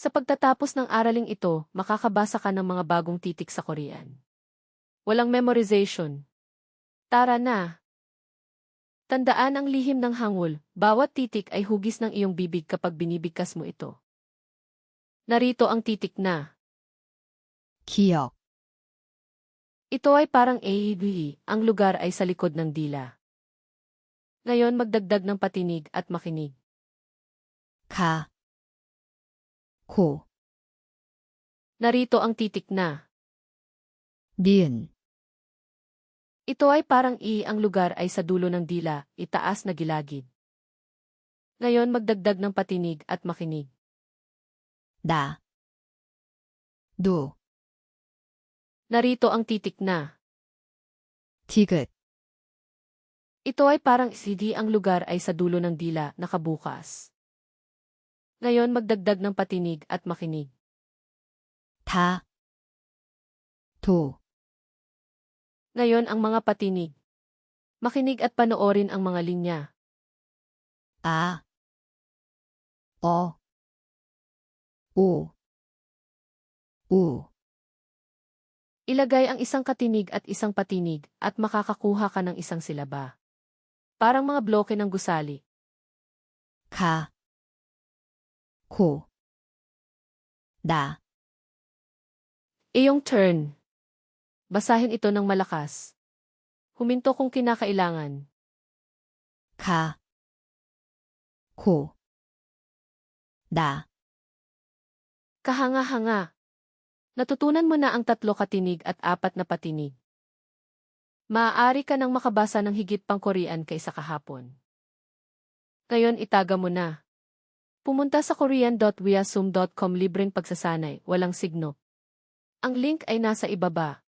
Sa pagtatapos ng araling ito, makakabasa ka ng mga bagong titik sa Korean. Walang memorization. Tara na! Tandaan ang lihim ng hangul, bawat titik ay hugis ng iyong bibig kapag binibigkas mo ito. Narito ang titik na. 기억, Ito ay parang ang lugar ay sa likod ng dila. Ngayon magdagdag ng patinig at makinig. 가, 고, Narito ang titik na. 니은, Ito ay parang ang lugar ay sa dulo ng dila, itaas na gilagid. Ngayon magdagdag ng patinig at makinig. 나, 누, Narito ang titik na. 디귿, Ito ay parang ang lugar ay sa dulo ng dila, nakabukas. Ngayon magdagdag ng patinig at makinig. 다, 도, Ngayon ang mga patinig. Makinig at panoorin ang mga linya. 아, 어, 오, 우, Ilagay ang isang katinig at isang patinig at makakakuha ka ng isang silaba. Parang mga bloke ng gusali. 가, 고, 나, Iyong turn. Basahin ito ng malakas. Huminto kung kinakailangan. 가, 고, 나, Kahanga-hanga. Natutunan mo na ang 3 katinig at 4 na patinig. Maaari ka nang makabasa ng higit pang Korean kaysa kahapon. Ngayon itaga mo na. Pumunta sa korean.weasum.com libreng pagsasanay, walang signo. Ang link ay nasa ibaba.